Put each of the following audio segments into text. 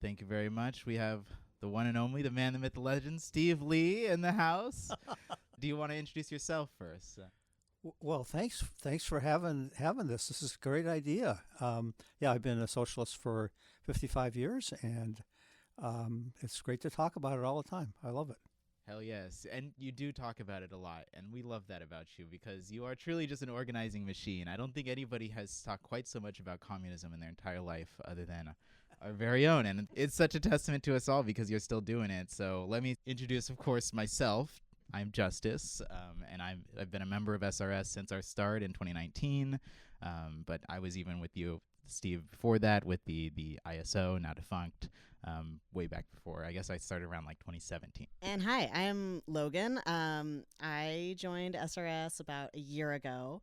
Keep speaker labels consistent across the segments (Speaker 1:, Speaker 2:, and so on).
Speaker 1: Thank you very much. We have the one and only, the man, the myth, the legend, Steve Leigh in the house. Do you want to introduce yourself first?
Speaker 2: Well, thanks for having this. This is a great idea. Yeah, I've been a socialist for 55 years, and it's great to talk about it all the time. I love it.
Speaker 1: Hell yes. And you do talk about it a lot, and we love that about you because you are truly just an organizing machine. I don't think anybody has talked quite so much about communism in their entire life other than our very own. And it's such a testament to us all because you're still doing it. So let me introduce, of course, myself. I'm Justice, and I've been a member of SRS since our start in 2019, but I was even with you, Steve, before that with the ISO, now defunct, way back before. I guess I started around like 2017.
Speaker 3: And hi, I'm Logan. I joined SRS about a year ago,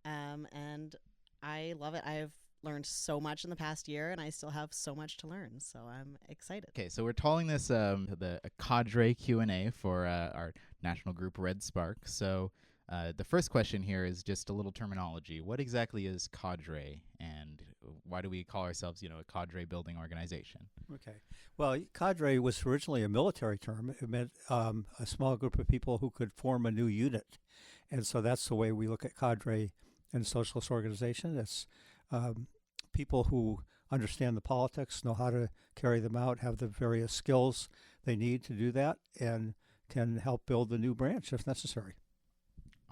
Speaker 3: and I love it. I've learned so much in the past year, and I still have so much to learn, so I'm excited.
Speaker 1: Okay, so we're calling this the Cadre Q&A for our national group Red Spark. So the first question here is just a little terminology. What exactly is Cadre, and why do we call ourselves, a cadre building organization?
Speaker 2: Okay. Well, cadre was originally a military term. It meant a small group of people who could form a new unit, and so that's the way we look at cadre in a socialist organization. It's people who understand the politics, know how to carry them out, have the various skills they need to do that, and can help build the new branch if necessary.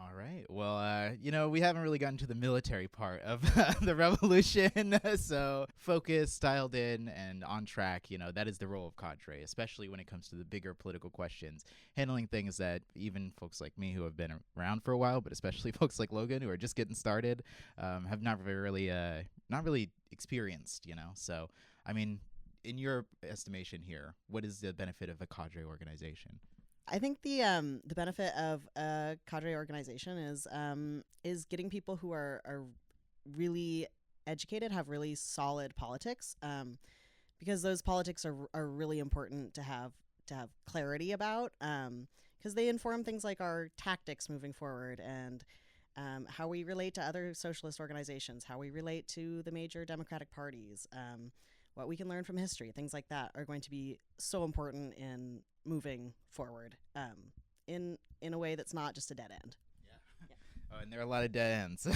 Speaker 1: All right. Well, we haven't really gotten to the military part of the revolution. So focused, dialed in, and on track, that is the role of cadre, especially when it comes to the bigger political questions, handling things that even folks like me who have been around for a while, but especially folks like Logan who are just getting started, have not really experienced, So, I mean, in your estimation here, what is the benefit of a cadre organization?
Speaker 3: I think the benefit of a cadre organization is getting people who are really educated, have really solid politics, because those politics are really important to have clarity about, because they inform things like our tactics moving forward and how we relate to other socialist organizations, how we relate to the major democratic parties, what we can learn from history, things like that are going to be so important in moving forward in a way that's not just a dead end.
Speaker 1: Yeah. Oh, and there are a lot of dead ends.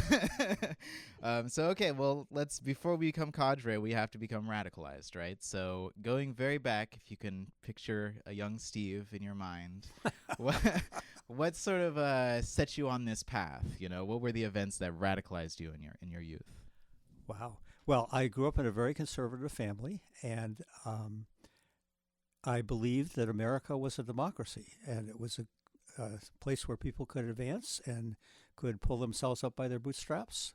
Speaker 1: So, okay, well, before we become cadre, we have to become radicalized, right? So going very back, if you can picture a young Steve in your mind, what sort of set you on this path? What were the events that radicalized you in your youth?
Speaker 2: Wow. Well, I grew up in a very conservative family, and I believed that America was a democracy, and it was a place where people could advance and could pull themselves up by their bootstraps,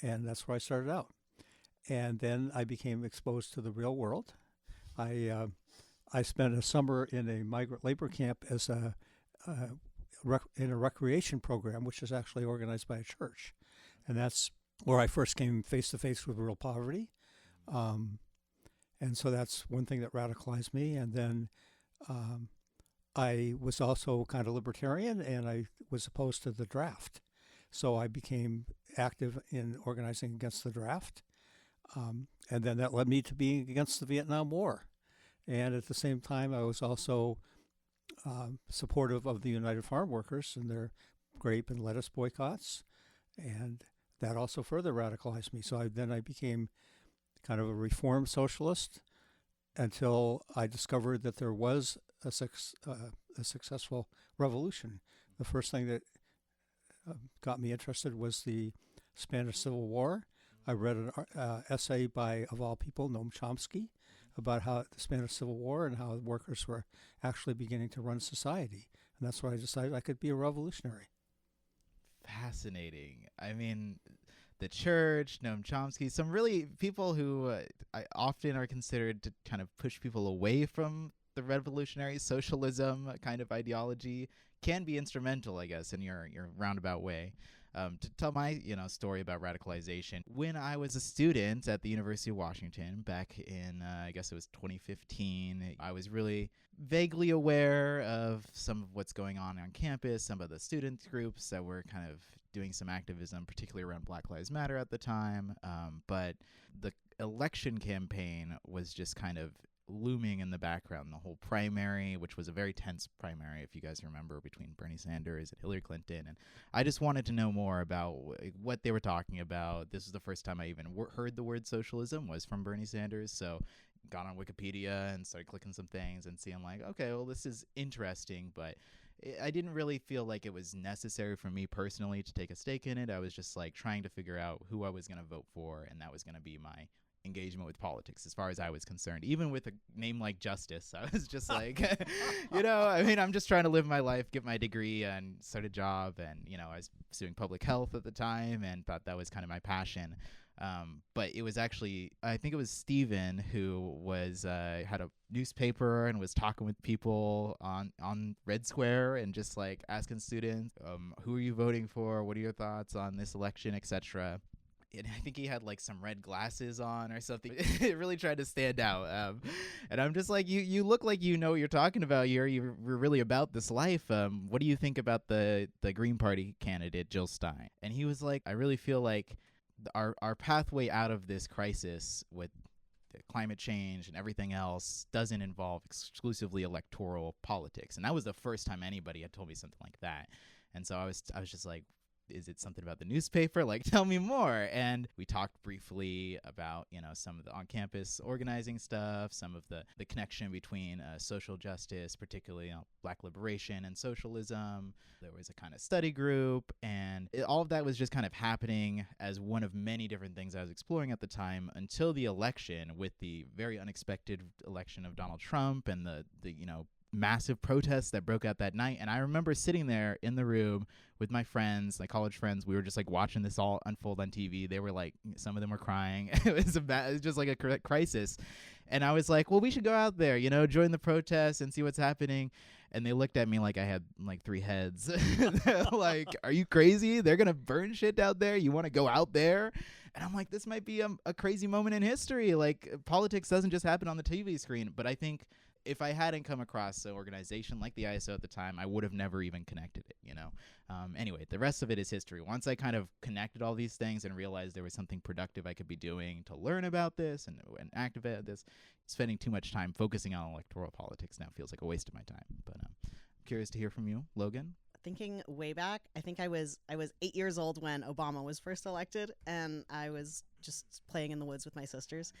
Speaker 2: and that's where I started out. And then I became exposed to the real world. I spent a summer in a migrant labor camp as in a recreation program, which is actually organized by a church, and that's where I first came face to face with real poverty. And so that's one thing that radicalized me. And then I was also kind of libertarian, and I was opposed to the draft. So I became active in organizing against the draft. And then that led me to being against the Vietnam War. And at the same time, I was also supportive of the United Farm Workers and their grape and lettuce boycotts. And that also further radicalized me. So I became kind of a reformed socialist until I discovered that there was a successful revolution. The first thing that got me interested was the Spanish Civil War. I read an essay by, of all people, Noam Chomsky, about how the Spanish Civil War and how the workers were actually beginning to run society. And that's why I decided I could be a revolutionary.
Speaker 1: Fascinating. I mean, the church, Noam Chomsky, some really people who I often are considered to kind of push people away from the revolutionary socialism kind of ideology, can be instrumental, I guess, in your roundabout way. To tell my story about radicalization, when I was a student at the University of Washington back in I guess it was 2015, I was really vaguely aware of some of what's going on campus, some of the student groups that were kind of doing some activism, particularly around Black Lives Matter at the time. But the election campaign was just kind of looming in the background, the whole primary, which was a very tense primary, if you guys remember, between Bernie Sanders and Hillary Clinton. And I just wanted to know more about what they were talking about. This is the first time I even heard the word socialism was from Bernie Sanders. So got on Wikipedia and started clicking some things and seeing like, okay, well, this is interesting, but I didn't really feel like it was necessary for me personally to take a stake in it. I was just like trying to figure out who I was going to vote for, and that was going to be my engagement with politics as far as I was concerned. Even with a name like Justice, I was just like, I mean, I'm just trying to live my life, get my degree, and start a job. And, I was pursuing public health at the time and thought that was kind of my passion. But it was actually, I think it was Steven who was had a newspaper and was talking with people on Red Square and just like asking students, who are you voting for? What are your thoughts on this election, etc. And I think he had like some red glasses on or something. It really tried to stand out. And I'm just like, you look like you know what you're talking about. You're really about this life. What do you think about the Green Party candidate, Jill Stein? And he was like, I really feel like our pathway out of this crisis with the climate change and everything else doesn't involve exclusively electoral politics. And that was the first time anybody had told me something like that. And so I was just like, is it something about the newspaper? Like, tell me more. And we talked briefly about, some of the on-campus organizing stuff, some of the connection between social justice, particularly Black liberation and socialism. There was a kind of study group, and all of that was just kind of happening as one of many different things I was exploring at the time until the election, with the very unexpected election of Donald Trump and the massive protests that broke out that night. And I remember sitting there in the room with my friends, my college friends. We were just like watching this all unfold on TV. They were like, some of them were crying. It was just like a crisis. And I was like, well, we should go out there, join the protests and see what's happening. And they looked at me like I had like 3 heads. They're like, are you crazy? They're going to burn shit out there. You want to go out there? And I'm like, this might be a crazy moment in history. Like, politics doesn't just happen on the TV screen. But I think if I hadn't come across an organization like the ISO at the time, I would have never even connected it, Anyway, the rest of it is history. Once I kind of connected all these things and realized there was something productive I could be doing to learn about this and activate this, spending too much time focusing on electoral politics now feels like a waste of my time. But I'm curious to hear from you, Logan.
Speaker 3: Thinking way back, I think I was 8 years old when Obama was first elected, and I was just playing in the woods with my sisters.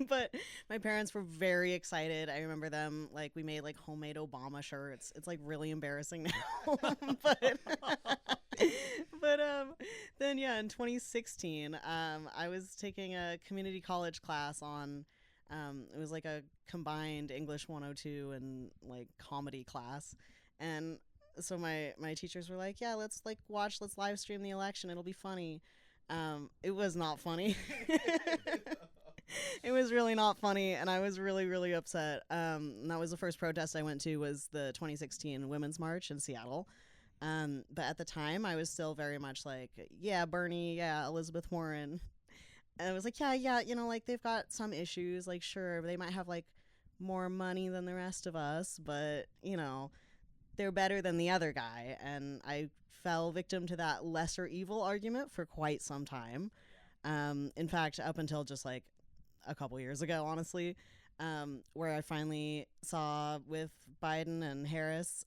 Speaker 3: But my parents were very excited. I remember them, like, we made like homemade Obama shirts. It's like really embarrassing now. but then yeah, in 2016, I was taking a community college class on, it was like a combined English 102 and like comedy class. And so my teachers were like, yeah, let's live stream the election. It'll be funny. It was not funny. It was really not funny, and I was really, really upset. And that was the first protest I went to, was the 2016 Women's March in Seattle. But at the time, I was still very much like, yeah, Bernie, yeah, Elizabeth Warren. And I was like, yeah, like, they've got some issues. Like, sure, they might have, like, more money than the rest of us, but, they're better than the other guy. And I fell victim to that lesser evil argument for quite some time. In fact, up until just like a couple years ago, honestly, where I finally saw with Biden and Harris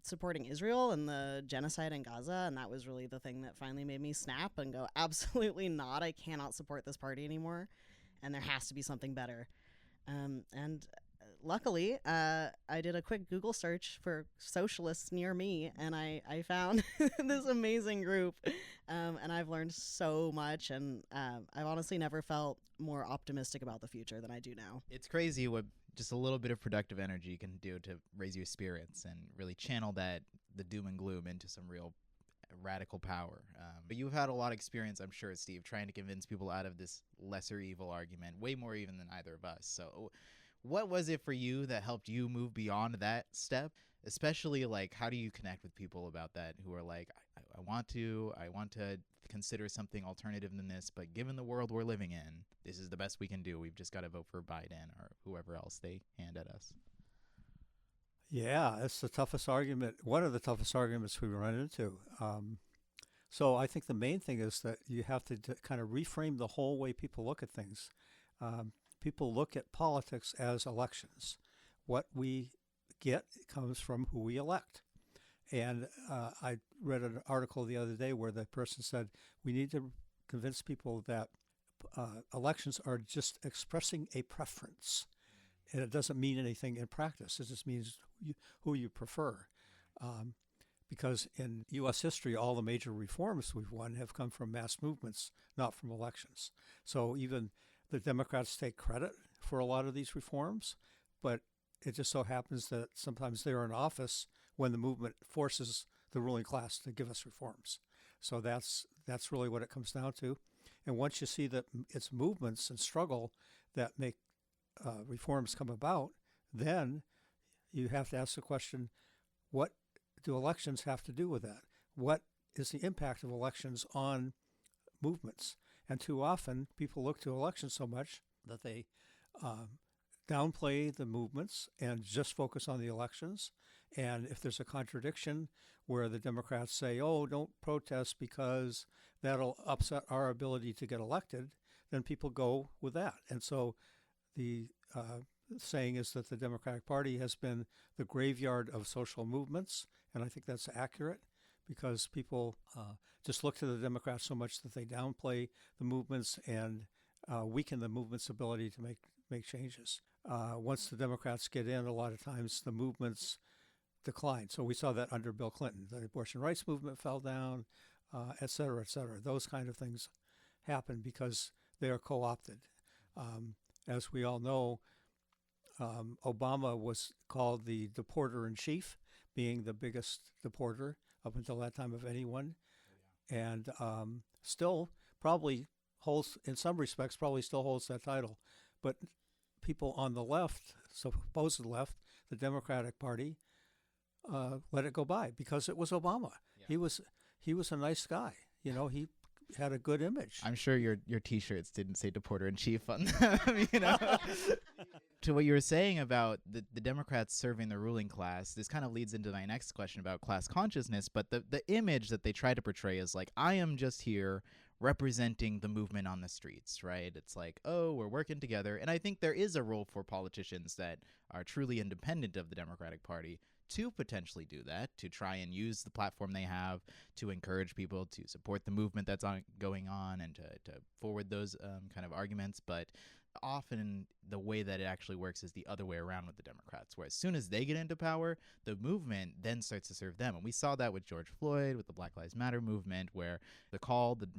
Speaker 3: supporting Israel and the genocide in Gaza. And that was really the thing that finally made me snap and go, absolutely not. I cannot support this party anymore. And there has to be something better. And luckily, I did a quick Google search for socialists near me, and I found this amazing group, and I've learned so much, and I've honestly never felt more optimistic about the future than I do now.
Speaker 1: It's crazy what just a little bit of productive energy can do to raise your spirits and really channel the doom and gloom into some real radical power. But you've had a lot of experience, I'm sure, Steve, trying to convince people out of this lesser evil argument, way more even than either of us. So what was it for you that helped you move beyond that step? Especially, like, how do you connect with people about that who are like, I want to consider something alternative than this, but given the world we're living in, this is the best we can do. We've just got to vote for Biden or whoever else they hand at us.
Speaker 2: Yeah, it's the toughest argument, one of the toughest arguments we run into. So I think the main thing is that you have to kind of reframe the whole way people look at things. people look at politics as elections. What we get comes from who we elect. And I read an article the other day where the person said, we need to convince people that elections are just expressing a preference. And it doesn't mean anything in practice. It just means who you prefer. Because in U.S. history, all the major reforms we've won have come from mass movements, not from elections. So even the Democrats take credit for a lot of these reforms, but it just so happens that sometimes they're in office when the movement forces the ruling class to give us reforms. So that's really what it comes down to. And once you see that it's movements and struggle that make reforms come about, then you have to ask the question, what do elections have to do with that? What is the impact of elections on movements? And too often, people look to elections so much that they downplay the movements and just focus on the elections. And if there's a contradiction where the Democrats say, oh, don't protest because that'll upset our ability to get elected, then people go with that. And so the saying is that the Democratic Party has been the graveyard of social movements, and I think that's accurate because people just look to the Democrats so much that they downplay the movements and weaken the movement's ability to make changes. Once the Democrats get in, a lot of times the movements decline. So we saw that under Bill Clinton. The abortion rights movement fell down, et cetera, et cetera. Those kind of things happen because they are co-opted. As we all know, Obama was called the deporter-in-chief, being the biggest deporter up until that time of anyone, and still probably holds, in some respects, probably still holds that title. But people on the left, supposed left, the Democratic Party, let it go by because it was Obama. Yeah. He was a nice guy. You know, he had a good image.
Speaker 1: I'm sure your T-shirts didn't say deporter-in-chief on them, you know. To what you were saying about the Democrats serving the ruling class, this kind of leads into my next question about class consciousness, but the image that they try to portray is like, I am just here representing the movement on the streets, right? It's like, oh, we're working together. And I think there is a role for politicians that are truly independent of the Democratic Party to potentially do that, to try and use the platform they have to encourage people to support the movement that's going on and to forward those kind of arguments. But often the way that it actually works is the other way around with the Democrats, where as soon as they get into power, the movement then starts to serve them. And we saw that with George Floyd, with the Black Lives Matter movement, where the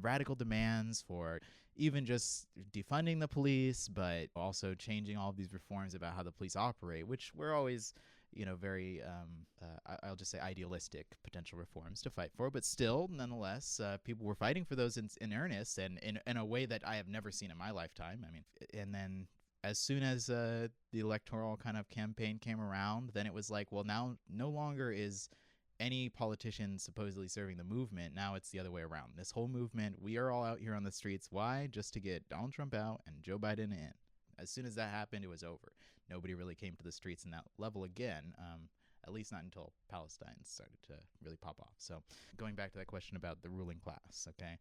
Speaker 1: radical demands for even just defunding the police, but also changing all of these reforms about how the police operate, which were always, you know, very, I'll just say idealistic potential reforms to fight for. But still, nonetheless, people were fighting for those in earnest and in a way that I have never seen in my lifetime. I mean, and then as soon as the electoral kind of campaign came around, then it was like, well, now no longer is any politician supposedly serving the movement. Now it's the other way around. This whole movement, we are all out here on the streets. Why? Just to get Donald Trump out and Joe Biden in. As soon as that happened, it was over. Nobody really came to the streets in that level again, at least not until Palestine started to really pop off. So going back to that question about the ruling class, okay,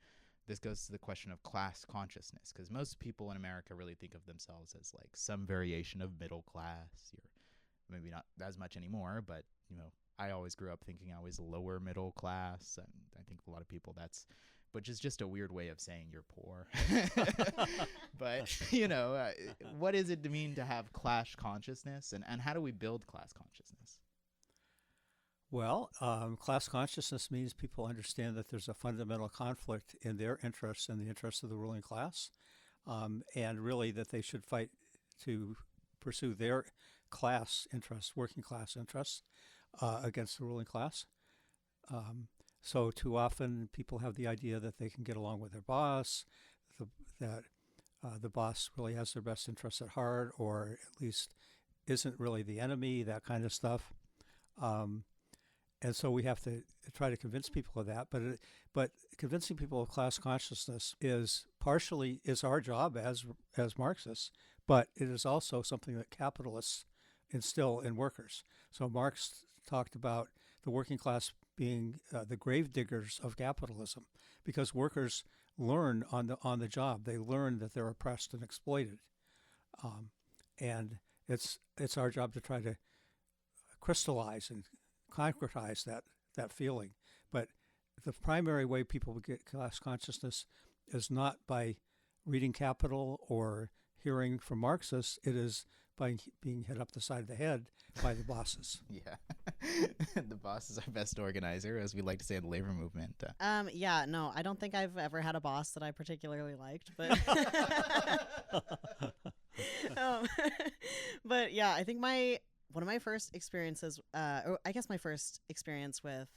Speaker 1: this goes to the question of class consciousness, because most people in America really think of themselves as like some variation of middle class. You're maybe not as much anymore, but, you know, I always grew up thinking I was lower middle class, and I think a lot of people which is just a weird way of saying you're poor. But, you know, what does it mean to have class consciousness, and how do we build class consciousness?
Speaker 2: Well, class consciousness means people understand that there's a fundamental conflict in their interests and the interests of the ruling class, and really that they should fight to pursue their class interests, working class interests, against the ruling class. So too often people have the idea that they can get along with their boss, that the boss really has their best interests at heart, or at least isn't really the enemy, that kind of stuff. And so we have to try to convince people of that. But convincing people of class consciousness is our job as Marxists, but it is also something that capitalists instill in workers. So Marx talked about the working class being the grave diggers of capitalism, because workers learn on the job. They learn that they're oppressed and exploited. And it's our job to try to crystallize and concretize that feeling. But the primary way people get class consciousness is not by reading Capital or hearing from Marxists. It is by being hit up the side of the head by the bosses.
Speaker 1: Yeah. The boss is our best organizer, as we like to say in the labor movement.
Speaker 3: Yeah, no, I don't think I've ever had a boss that I particularly liked, but but yeah, I think one of my first experiences, or I guess my first experience with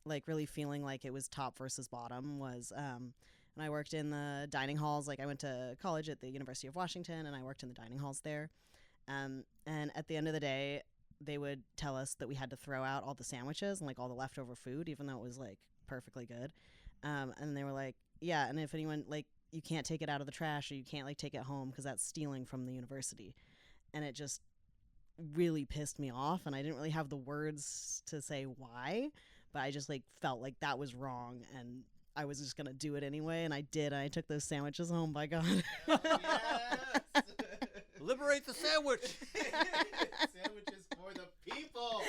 Speaker 3: like really feeling like it was top versus bottom was when I worked in the dining halls. Like I went to college at the University of Washington, and I worked in the dining halls there. And at the end of the day, they would tell us that we had to throw out all the sandwiches and like all the leftover food, even though it was like perfectly good. And they were like, yeah, and if anyone like, you can't take it out of the trash, or you can't like take it home because that's stealing from the university. And it just really pissed me off, and I didn't really have the words to say why, but I just like felt like that was wrong, and I was just gonna do it anyway, and I did. And I took those sandwiches home. By God.
Speaker 1: Yes!
Speaker 2: Liberate the sandwich.
Speaker 1: Sandwiches for the people.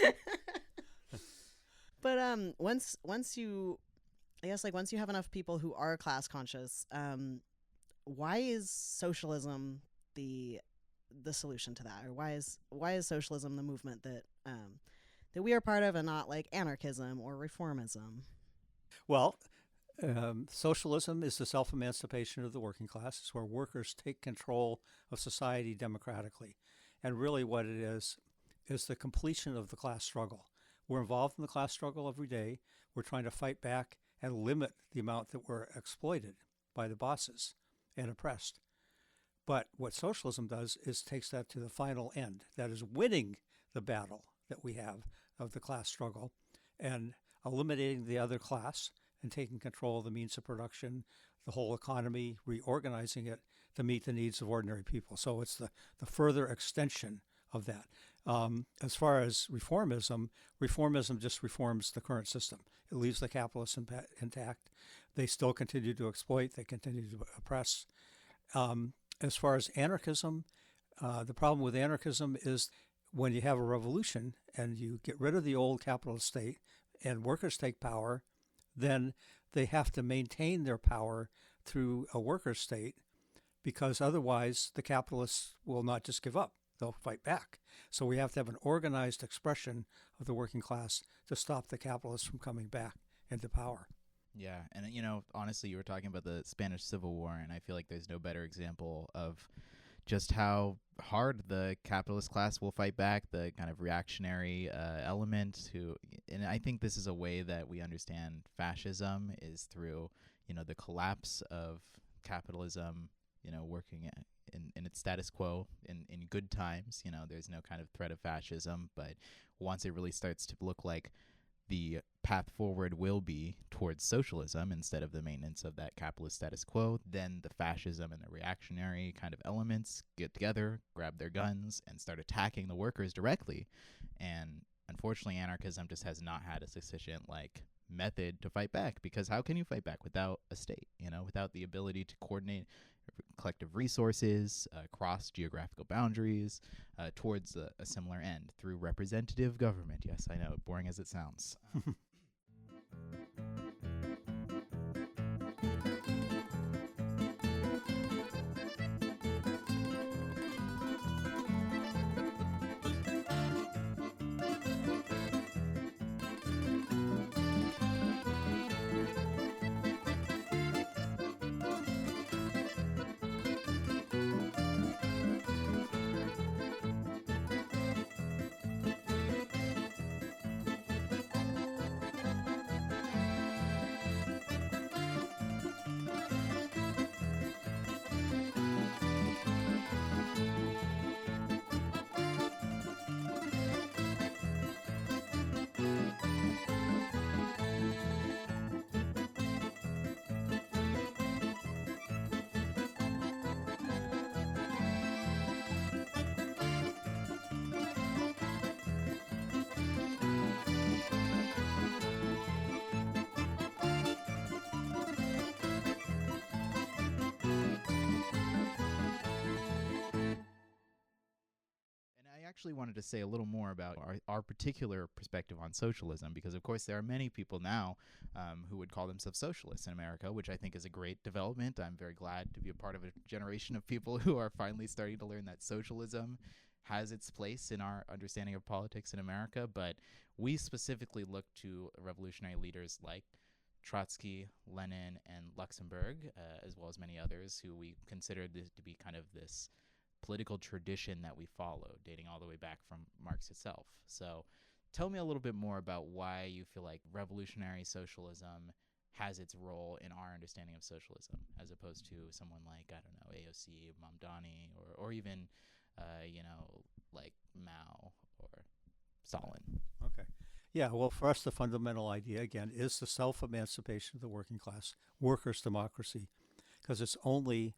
Speaker 3: But once you, I guess like once you have enough people who are class conscious, why is socialism the solution to that, or why is socialism the movement that we are part of, and not like anarchism or reformism?
Speaker 2: Well, socialism is the self-emancipation of the working class. It's where workers take control of society democratically. And really what it is the completion of the class struggle. We're involved in the class struggle every day. We're trying to fight back and limit the amount that we're exploited by the bosses and oppressed. But what socialism does is takes that to the final end. That is winning the battle that we have of the class struggle and eliminating the other class and taking control of the means of production, the whole economy, reorganizing it to meet the needs of ordinary people. So it's the further extension of that. As far as reformism just reforms the current system. It leaves the capitalists intact. They still continue to exploit. They continue to oppress. As far as anarchism, the problem with anarchism is when you have a revolution and you get rid of the old capitalist state and workers take power, then they have to maintain their power through a worker state, because otherwise the capitalists will not just give up. They'll fight back. So we have to have an organized expression of the working class to stop the capitalists from coming back into power.
Speaker 1: Yeah, and honestly, you were talking about the Spanish Civil War, and I feel like there's no better example of just how hard the capitalist class will fight back, the kind of reactionary element and I think this is a way that we understand fascism is through, the collapse of capitalism, working in its status quo in good times. There's no kind of threat of fascism, but once it really starts to look like the path forward will be towards socialism instead of the maintenance of that capitalist status quo, then the fascism and the reactionary kind of elements get together, grab their guns, and start attacking the workers directly. And unfortunately, anarchism just has not had a sufficient method to fight back, because how can you fight back without a state, without the ability to coordinate collective resources across geographical boundaries towards a similar end through representative government. Yes, I know, boring as it sounds. actually wanted to say a little more about our particular perspective on socialism, because, of course, there are many people now who would call themselves socialists in America, which I think is a great development. I'm very glad to be a part of a generation of people who are finally starting to learn that socialism has its place in our understanding of politics in America. But we specifically look to revolutionary leaders like Trotsky, Lenin, and Luxemburg, as well as many others who we consider this to be kind of this political tradition that we follow, dating all the way back from Marx itself. So tell me a little bit more about why you feel like revolutionary socialism has its role in our understanding of socialism, as opposed to someone like, I don't know, AOC, Mamdani, or even, like Mao or Stalin.
Speaker 2: Okay. Yeah, well, for us, the fundamental idea, again, is the self-emancipation of the working class, workers' democracy, because it's only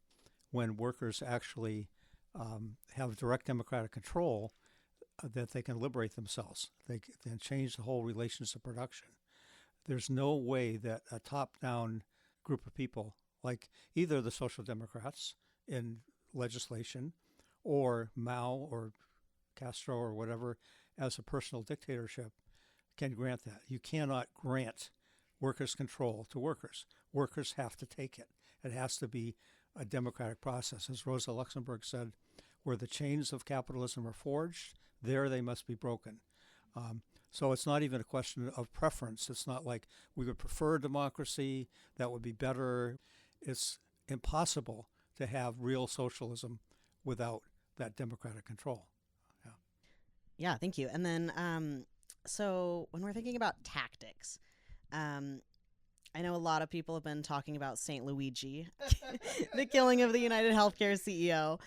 Speaker 2: when workers actually have direct democratic control that they can liberate themselves. They can change the whole relations of production. There's no way that a top-down group of people, like either the Social Democrats in legislation or Mao or Castro or whatever, as a personal dictatorship, can grant that. You cannot grant workers' control to workers. Workers have to take it. It has to be a democratic process. As Rosa Luxemburg said, where the chains of capitalism are forged, there they must be broken. So it's not even a question of preference. It's not like we would prefer democracy, that would be better. It's impossible to have real socialism without that democratic control.
Speaker 3: Yeah, thank you. And then, so when we're thinking about tactics, I know a lot of people have been talking about St. Luigi, the killing of the United Healthcare CEO.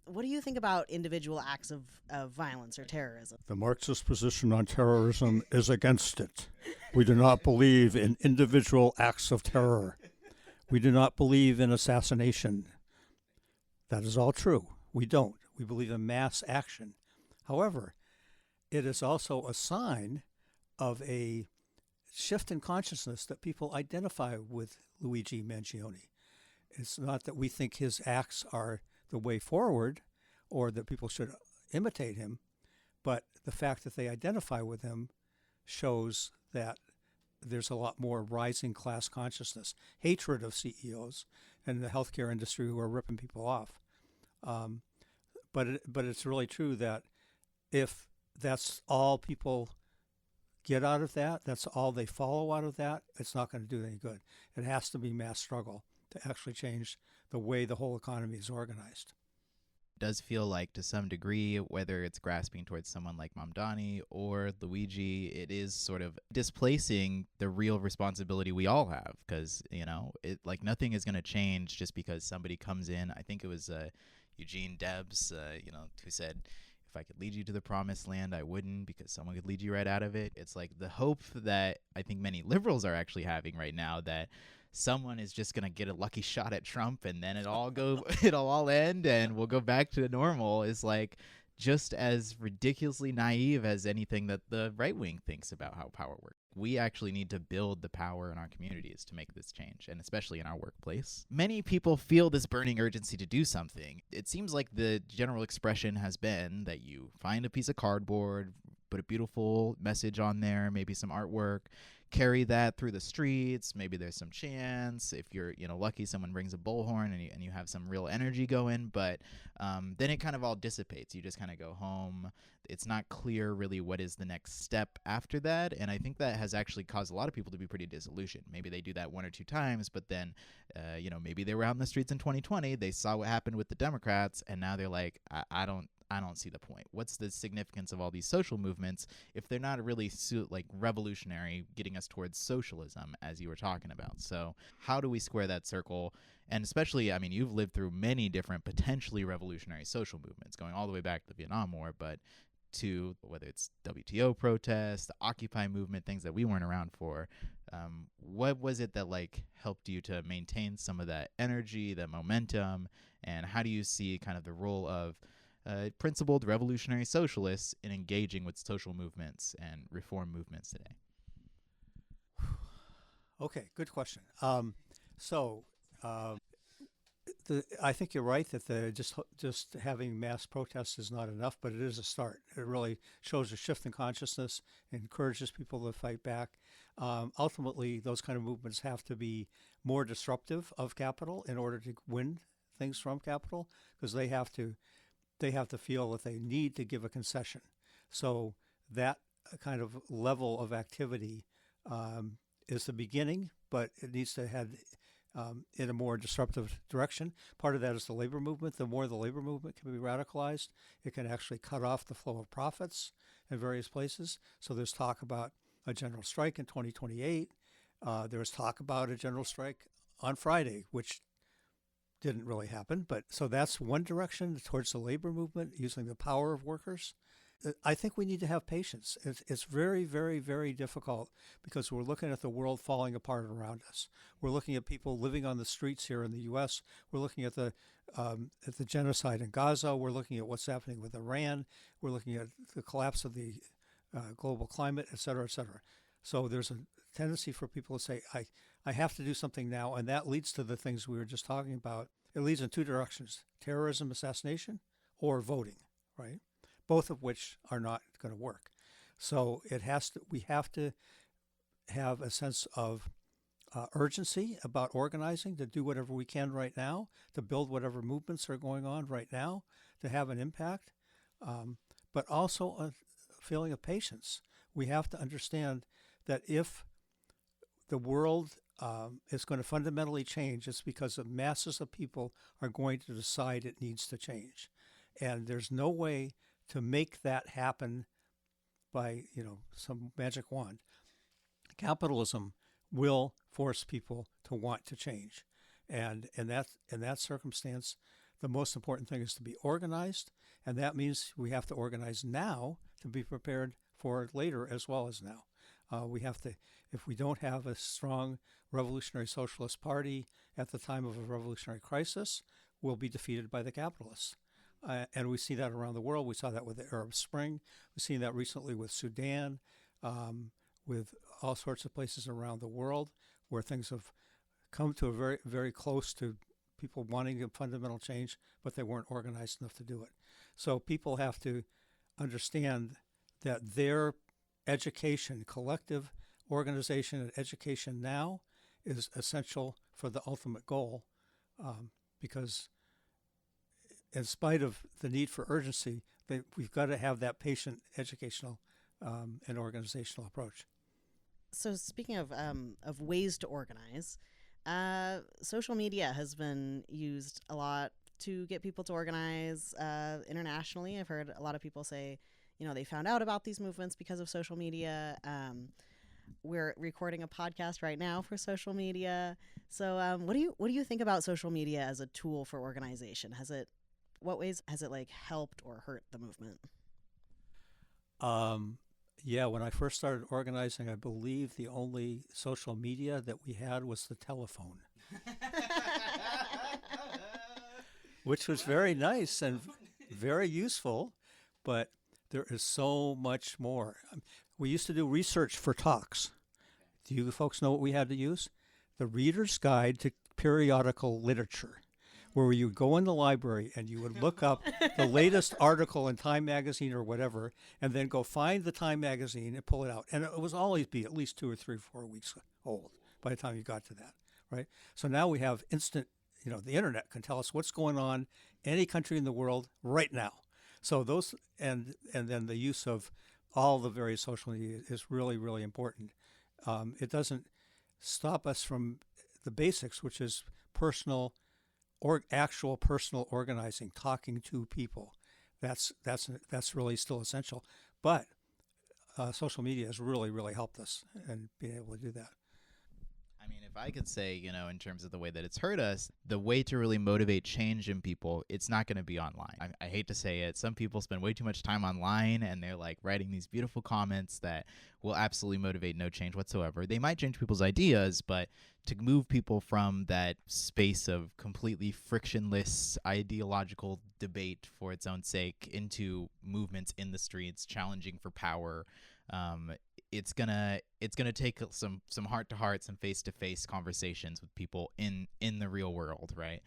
Speaker 3: What do you think about individual acts of violence or terrorism?
Speaker 2: The Marxist position on terrorism is against it. We do not believe in individual acts of terror. We do not believe in assassination. That is all true. We don't. We believe in mass action. However, it is also a sign of a shift in consciousness that people identify with Luigi Mangione. It's not that we think his acts are the way forward or that people should imitate him, but the fact that they identify with him shows that there's a lot more rising class consciousness, hatred of CEOs and the healthcare industry who are ripping people off. But it's really true that if that's all people get out of that, that's all they follow out of that, it's not going to do any good. It has to be mass struggle to actually change the way the whole economy is organized.
Speaker 1: It does feel like, to some degree, whether it's grasping towards someone like Mamdani or Luigi, it is sort of displacing the real responsibility we all have, because, like nothing is going to change just because somebody comes in. I think it was Eugene Debs, who said, if I could lead you to the promised land, I wouldn't, because someone could lead you right out of it. It's like the hope that I think many liberals are actually having right now, that someone is just going to get a lucky shot at Trump and then it'll all end and we'll go back to normal, is like just as ridiculously naive as anything that the right wing thinks about how power works. We actually need to build the power in our communities to make this change, and especially in our workplace. Many people feel this burning urgency to do something. It seems like the general expression has been that you find a piece of cardboard, put a beautiful message on there, maybe some artwork, carry that through the streets. Maybe there's some chance, if you're lucky, someone brings a bullhorn and you have some real energy going, but then it kind of all dissipates. You just kind of go home. It's not clear really what is the next step after that, and I think that has actually caused a lot of people to be pretty disillusioned. Maybe they do that one or two times, but then maybe they were out in the streets in 2020, they saw what happened with the Democrats, and now they're like, I don't see the point. What's the significance of all these social movements if they're not really like revolutionary, getting us towards socialism, as you were talking about? So how do we square that circle? And especially, I mean, you've lived through many different potentially revolutionary social movements, going all the way back to the Vietnam War, but to whether it's WTO protests, the Occupy movement, things that we weren't around for. What was it that helped you to maintain some of that energy, the momentum, and how do you see kind of the role of principled revolutionary socialists in engaging with social movements and reform movements today?
Speaker 2: Okay, good question. I think you're right that just having mass protests is not enough, but it is a start. It really shows a shift in consciousness, encourages people to fight back. Ultimately, those kind of movements have to be more disruptive of capital in order to win things from capital, because they have to feel that they need to give a concession. So that kind of level of activity is the beginning, but it needs to head in a more disruptive direction. Part of that is the labor movement. The more the labor movement can be radicalized, it can actually cut off the flow of profits in various places. So there's talk about a general strike in 2028. There was talk about a general strike on Friday, which didn't really happen. But so that's one direction towards the labor movement, using the power of workers. I think we need to have patience. It's very, very, very difficult because we're looking at the world falling apart around us. We're looking at people living on the streets here in the U.S. We're looking at the genocide in Gaza. We're looking at what's happening with Iran. We're looking at the collapse of the global climate, et cetera, et cetera. So there's a tendency for people to say, I have to do something now, and that leads to the things we were just talking about. It leads in two directions: terrorism, assassination, or voting, right? Both of which are not going to work. So we have to have a sense of urgency about organizing, to do whatever we can right now, to build whatever movements are going on right now, to have an impact, but also a feeling of patience. We have to understand that if the world is going to fundamentally change, it's because the masses of people are going to decide it needs to change. And there's no way to make that happen by, some magic wand. Capitalism will force people to want to change. And in that circumstance, the most important thing is to be organized. And that means we have to organize now to be prepared for later as well as now. We have to, if we don't have a strong revolutionary socialist party at the time of a revolutionary crisis, we'll be defeated by the capitalists. And we see that around the world. We saw that with the Arab Spring. We've seen that recently with Sudan, with all sorts of places around the world where things have come to a very, very close to people wanting a fundamental change, but they weren't organized enough to do it. So people have to understand that their education, collective organization and education now is essential for the ultimate goal, because in spite of the need for urgency, we've got to have that patient educational and organizational approach.
Speaker 3: So speaking of ways to organize, social media has been used a lot to get people to organize internationally. I've heard a lot of people say, they found out about these movements because of social media. We're recording a podcast right now for social media. So what do you think about social media as a tool for organization? What ways has it helped or hurt the movement?
Speaker 2: Yeah, when I first started organizing, I believe the only social media that we had was the telephone, which was very nice and very useful, but there is so much more. We used to do research for talks. Do you folks know what we had to use? The Reader's Guide to Periodical Literature, where you would go in the library and you would look up the latest article in Time magazine or whatever, and then go find the Time magazine and pull it out. And it was always be at least 2 or 3 or 4 weeks old by the time you got to that, right? So now we have instant, the internet can tell us what's going on any country in the world right now. So those, and then the use of all the various social media is really, really important. It doesn't stop us from the basics, which is actual personal organizing, talking to people. That's really still essential. But social media has really, really helped us in being able to do that.
Speaker 1: I mean, if I could say, in terms of the way that it's hurt us, the way to really motivate change in people, it's not going to be online. I hate to say it. Some people spend way too much time online, and they're writing these beautiful comments that will absolutely motivate no change whatsoever. They might change people's ideas, but to move people from that space of completely frictionless ideological debate for its own sake into movements in the streets, challenging for power, it's gonna take some heart to heart, some face to face conversations with people in the real world, right?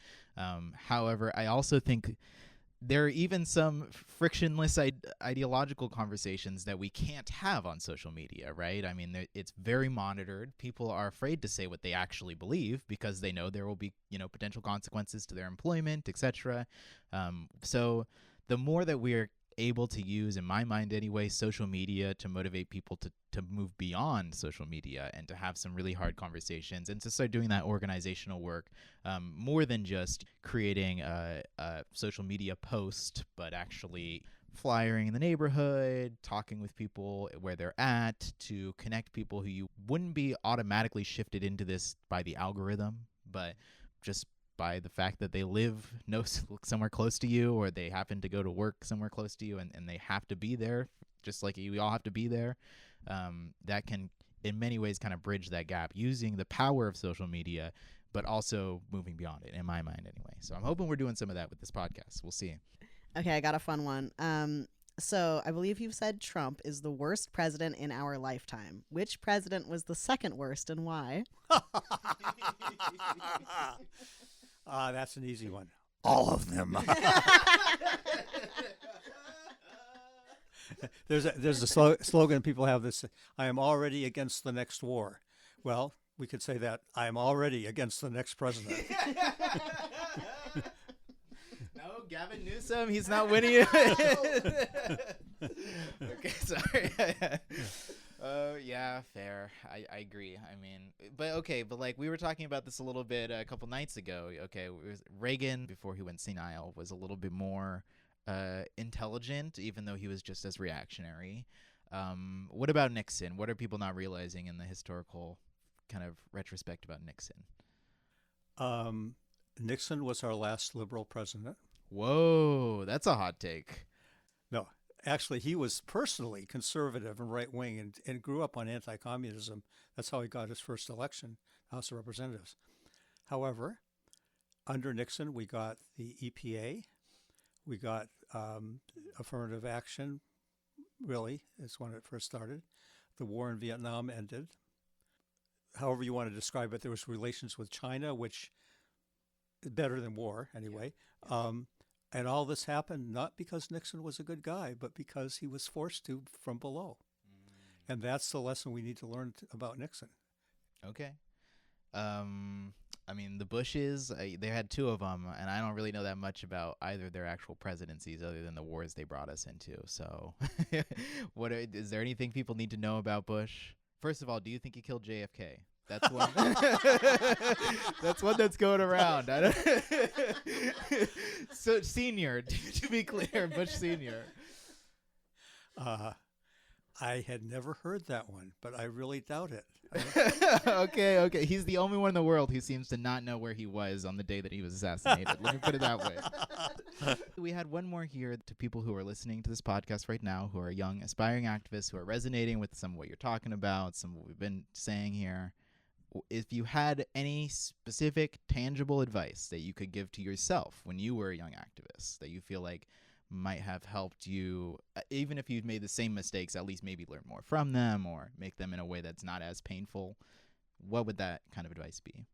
Speaker 1: However, I also think there are even some frictionless ideological conversations that we can't have on social media, right? I mean, it's very monitored. People are afraid to say what they actually believe because they know there will be, potential consequences to their employment, etc. So the more that we're able to use, in my mind anyway, social media to motivate people to move beyond social media and to have some really hard conversations and to start doing that organizational work, more than just creating a social media post, but actually flyering in the neighborhood, talking with people where they're at to connect people who you wouldn't be automatically shifted into this by the algorithm, but just by the fact that they live somewhere close to you, or they happen to go to work somewhere close to you, and they have to be there, just like we all have to be there. That can, in many ways, kind of bridge that gap using the power of social media, but also moving beyond it, in my mind anyway. So I'm hoping we're doing some of that with this podcast. We'll see.
Speaker 3: Okay, I got a fun one. So I believe you've said Trump is the worst president in our lifetime. Which president was the second worst, and why?
Speaker 2: That's an easy one. All of them. There's a slogan people have this: I am already against the next war. Well, we could say that I am already against the next president.
Speaker 1: No, Gavin Newsom, he's not winning it. Okay, sorry. Yeah, fair. I agree. I mean, but like we were talking about this a little bit a couple nights ago. Okay, Reagan, before he went senile, was a little bit more intelligent, even though he was just as reactionary. What about Nixon? What are people not realizing in the historical kind of retrospect about Nixon?
Speaker 2: Nixon was our last liberal president.
Speaker 1: Whoa, that's a hot take.
Speaker 2: No, actually, he was personally conservative and right-wing and grew up on anti-communism. That's how he got his first election, House of Representatives. However, under Nixon, we got the EPA. We got affirmative action, really, is when it first started. The war in Vietnam ended. However you want to describe it, there was relations with China, which is better than war, anyway. And all this happened not because Nixon was a good guy, but because he was forced to from below. And that's the lesson we need to learn about Nixon.
Speaker 1: Okay. I mean, the Bushes, they had two of them, and I don't really know that much about either their actual presidencies other than the wars they brought us into. So is there anything people need to know about Bush? First of all, do you think he killed JFK? That's one. That's one that's going around. So senior, to be clear, Bush Senior.
Speaker 2: I had never heard that one, but I really doubt it.
Speaker 1: Okay. He's the only one in the world who seems to not know where he was on the day that he was assassinated. Let me put it that way. We had one more here to people who are listening to this podcast right now, who are young, aspiring activists, who are resonating with some of what you're talking about, some of what we've been saying here. If you had any specific, tangible advice that you could give to yourself when you were a young activist that you feel like might have helped you, even if you've made the same mistakes, at least maybe learn more from them or make them in a way that's not as painful, what would that kind of advice be?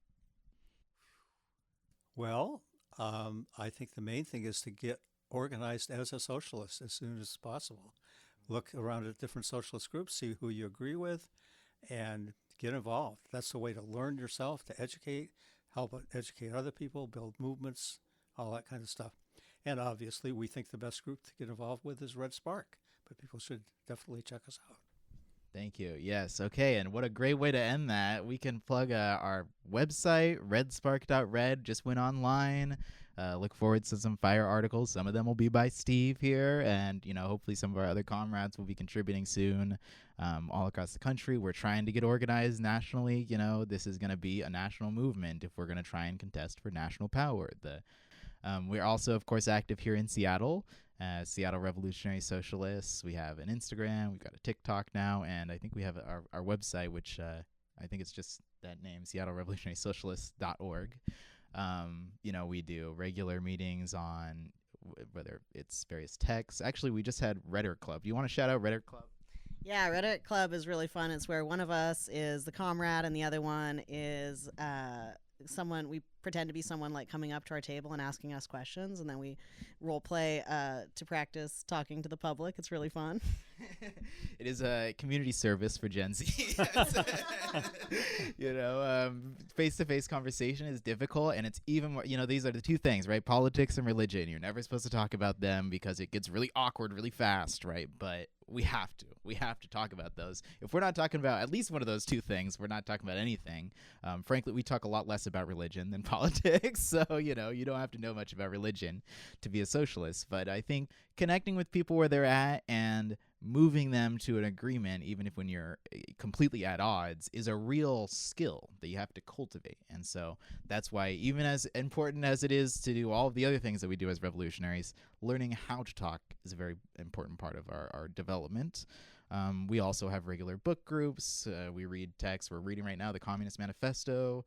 Speaker 2: Well, I think the main thing is to get organized as a socialist as soon as possible. Look around at different socialist groups, see who you agree with, and get involved. That's the way to learn yourself, to educate, help educate other people, build movements, all that kind of stuff. And obviously, we think the best group to get involved with is Red Spark, but people should definitely check us out.
Speaker 1: Thank you. Yes. Okay. And what a great way to end that. We can plug our website, redspark.red. Just went online. Look forward to some fire articles. Some of them will be by Steve here. And, hopefully some of our other comrades will be contributing soon all across the country. We're trying to get organized nationally. This is going to be a national movement if we're going to try and contest for national power. We're also, of course, active here in Seattle. Seattle Revolutionary Socialists. We have an Instagram. We've got a TikTok now. And I think we have our website, which I think it's just that name, SeattleRevolutionarySocialists.org. We do regular meetings on whether it's various texts. Actually, we just had Rhetoric Club. Do you want to shout out Rhetoric Club?
Speaker 3: Yeah, Rhetoric Club is really fun. It's where one of us is the comrade and the other one is someone. We pretend to be someone like coming up to our table and asking us questions, and then we role play to practice talking to the public. It's really fun.
Speaker 1: It is a community service for Gen Z. Face-to-face conversation is difficult, and it's even more, these are the two things, right? Politics and religion. You're never supposed to talk about them because it gets really awkward really fast, right? But we have to talk about those. If we're not talking about at least one of those two things, we're not talking about anything. Frankly, we talk a lot less about religion than politics. So, you don't have to know much about religion to be a socialist. But I think connecting with people where they're at and moving them to an agreement, even if when you're completely at odds, is a real skill that you have to cultivate. And so that's why, even as important as it is to do all of the other things that we do as revolutionaries, learning how to talk is a very important part of our development. We also have regular book groups. We read texts. We're reading right now the Communist Manifesto.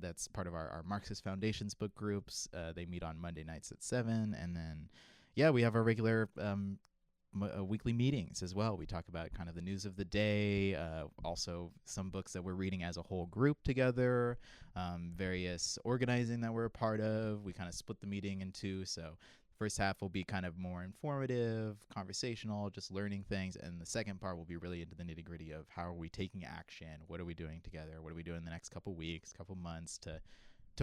Speaker 1: That's part of our Marxist Foundations book groups. They meet on Monday nights at 7. And then, we have our regular weekly meetings as well. We talk about kind of the news of the day, also some books that we're reading as a whole group together, various organizing that we're a part of. We kind of split the meeting in two. So first half will be kind of more informative, conversational, just learning things. And the second part will be really into the nitty gritty of how are we taking action? What are we doing together? What are we doing in the next couple weeks, couple months to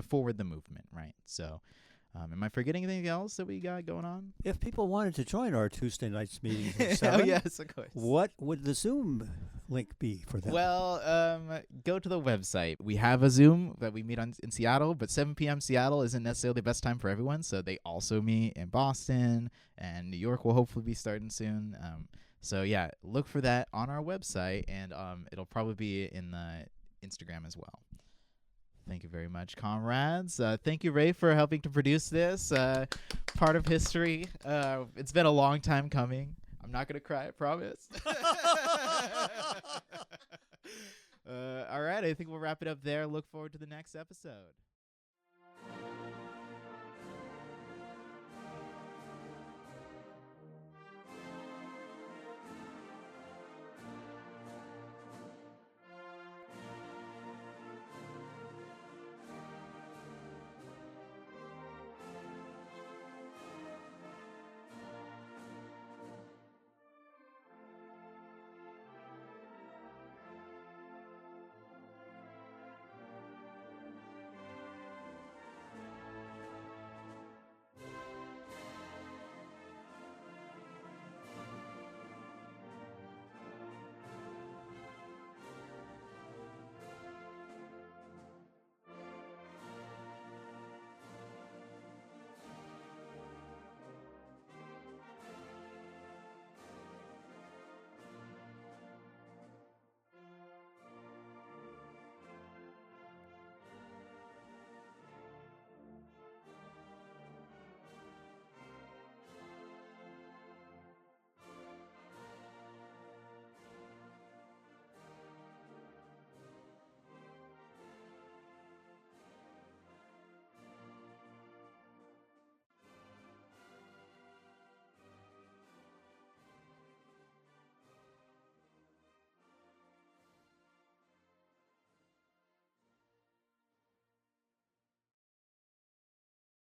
Speaker 1: forward the movement, right? So am I forgetting anything else that we got going on?
Speaker 2: If people wanted to join our Tuesday nights meetings at 7,
Speaker 1: oh, yes, of course.
Speaker 2: What would the Zoom link be for them?
Speaker 1: Well, go to the website. We have a Zoom that we meet in Seattle, but 7 p.m. Seattle isn't necessarily the best time for everyone, so they also meet in Boston, and New York will hopefully be starting soon. So, look for that on our website, and it'll probably be in the Instagram as well. Thank you very much, comrades. Thank you, Ray, for helping to produce this part of history. It's been a long time coming. I'm not going to cry, I promise. All right, I think we'll wrap it up there. Look forward to the next episode.